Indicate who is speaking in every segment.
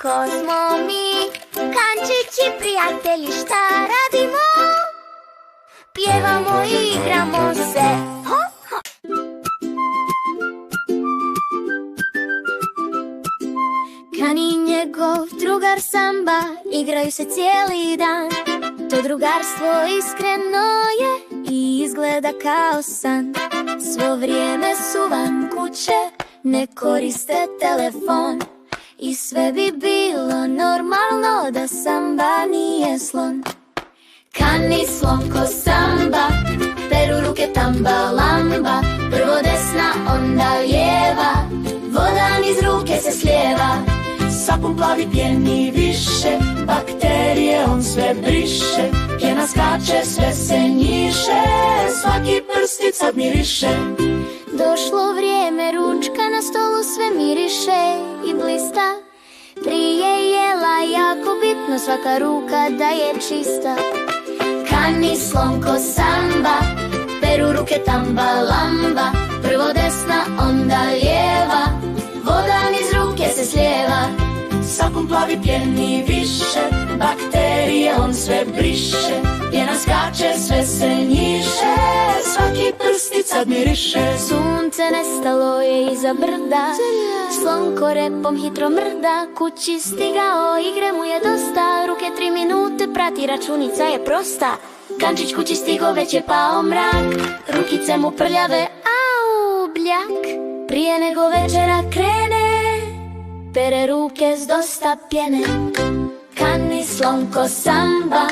Speaker 1: Ko smo mi, Kančići prijatelji, šta radimo? Pjevamo i igramo se. Ho, ho. Kan i njegov drugar Samba igraju se cijeli dan. To drugarstvo iskreno je i izgleda kao san. Svo vrijeme su van kuće, ne koriste telefon. I sve bi bilo normalno da Samba nije slon. Kani slon ko Samba, peru ruke tamba lamba. Prvo desna, onda lijeva, voda niz ruke se slijeva.
Speaker 2: Sapun plavi pjeni više, bakterije on sve briše. Pjena skače, sve se njiše, svaki prstic sad miriše.
Speaker 1: Došlo vrijeme, ručka na stolu sve miriše i blista. Prije jela jako bitno, svaka ruka da je čista. Kani slon ko Samba, peru ruke tamba lamba. Prvo desna, onda lijeva, voda niz ruke se slijeva.
Speaker 2: Sapun plavi pjeni više, bakterije on sve briše. Pjena skače, sve se njiše, svaki prstic sad miriše.
Speaker 1: Sunce nestalo je iza brda, slon ko repom hitro mrda. Kući stigao, igre mu je dosta, ruke 3 minute prati, računica je prosta. Kančić kući stigo, već je pao mrak, rukice mu prljave, au, bljak. Prije nego večera krene, pere ruke s dosta pjene. Kani slon ko Samba,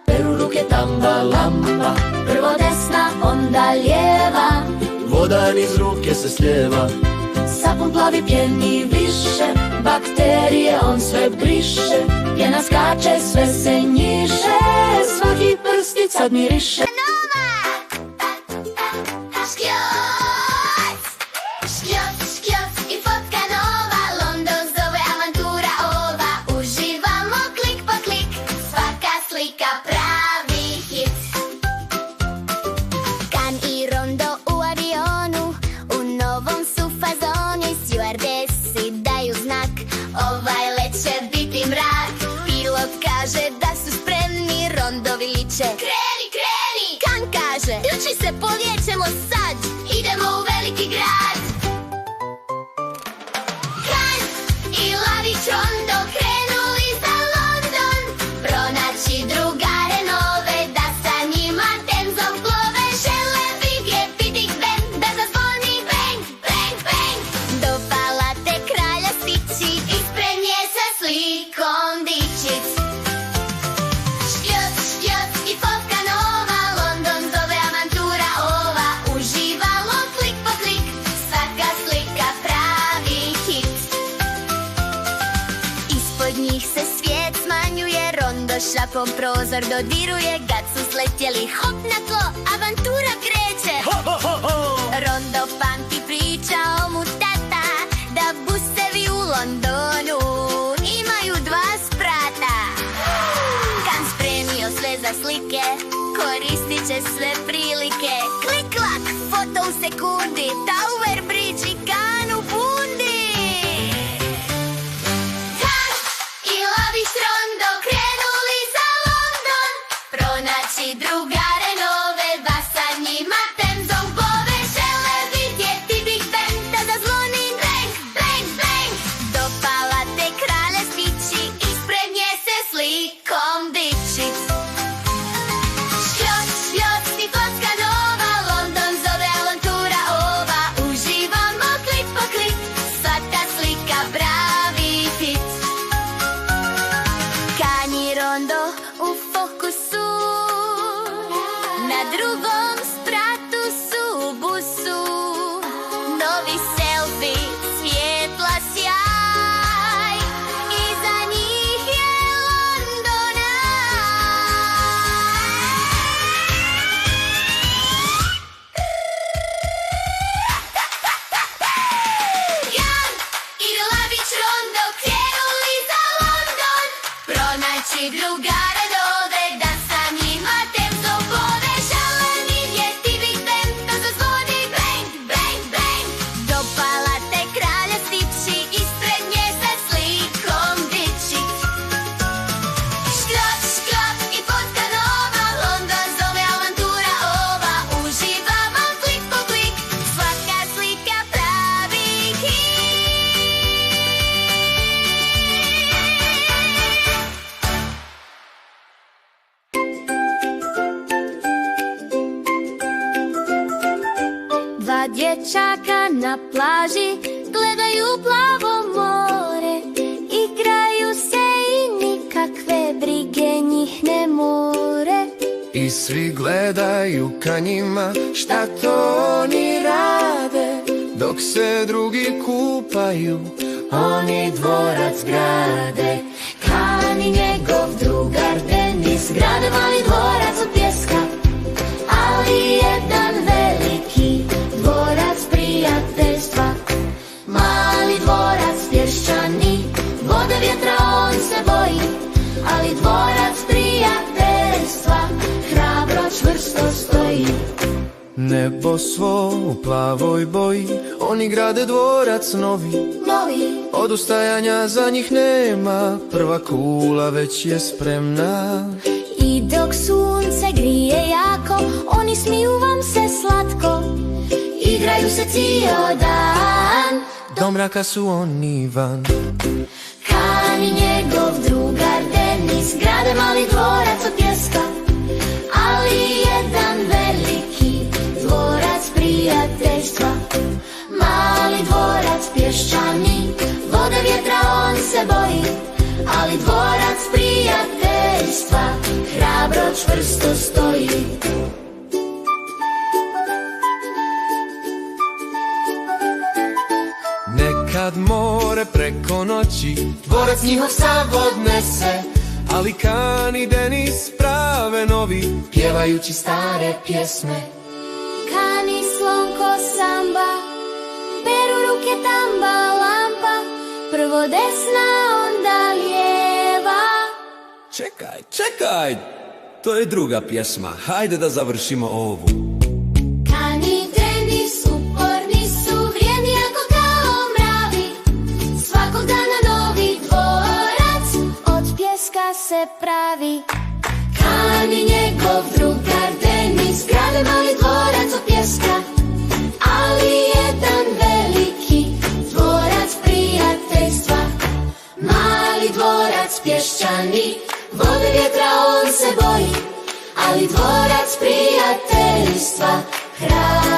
Speaker 2: peru ruke tamba lamba.
Speaker 1: prvo desna, onda lijeva,
Speaker 2: Voda niz ruke se slijeva. Sapun plavi pjeni više, bakterije on sve briše. Pjena skače, sve se njiše, svaki prstic sad miriše.
Speaker 1: Kreni, kreni! Kan kaže, uči se, povjećemo sad. Idemo u veliki grad. Kan i Lavić Rondo krenuli za London. Pronaći drugare nove, da sa njima tenzom plove. Žele vidjet Big Ben, da zazvoni bang, bang, bang. Do palate kralja stići, ispred nje sa slikom dičic. Šapom prozor dodiruje, kad su sletjeli hop na tlo, avantura kreće. Rondo pamti, pričao mu tata, da busevi u Londonu imaju 2 sprata. Kan spremio sve za slike, koristit će sve prilike. Klik klak, foto u sekundi, Tower Bridge i Kan u bundi. Kan i Lavić Rondo krenuli za London. Pronaći drugare nove, da sa njima tenzom plove. Žele vidjeti Big Ben, da zazvoni bang, bang, bang. Do palate kralja stići, ispred nje se slikom diči. Šljot, šljot i fotka nova, London zove avantura ova. dečaka na plaži, gledaju plavo more, igraju se i nikakve brige njih ne more.
Speaker 3: I svi gledaju ka njima, šta to oni rade, dok se drugi kupaju,
Speaker 2: Oni dvorac grade. Kani njegov drugar Denis grade mali dvorac od pjeska, ali jedan veliki dvorac prijateljstva. Mali dvorac pješčani, vode vjetra on se boji, ali dvorac prijateljstva hrabro čvrsto stoji.
Speaker 3: nebo svo u plavoj boji, oni grade dvorac novi. Odustajanja za njih nema, prva kula već je spremna.
Speaker 1: I dok sunce grije jako, oni smiju vam se slatko,
Speaker 2: Igraju se cijel dan,
Speaker 3: Do mraka su oni van.
Speaker 2: Kani njegov drugar Denis grade mali dvorac od pjeska, ali jedan veliki dvorac prijateljstva. Mali dvorac pješčani, vode vjetra on se boji, ali dvorac prijateljstva hrabro čvrsto stoji.
Speaker 3: Nekad more preko noći dvorac njihov sav odnese, ali Kani Denis prave novi, pjevajući stare pjesme.
Speaker 1: Kani slonko samba, peru ruke tamba lampa, prvo desna onda lijeva.
Speaker 4: Čekaj, to je druga pjesma, hajde da završimo ovu.
Speaker 1: Kani Denis uporni su, vrijedni jako kao mravi, svakog dana novi dvorac od pjeska se pravi.
Speaker 2: Kani njegov drugar Denis grade mali dvorac od pjeska, ali jedan veliki dvorac prijateljstva. Mali dvorac pješčani, vode vjetra on se boji, ali dvorac prijateljstva hrabro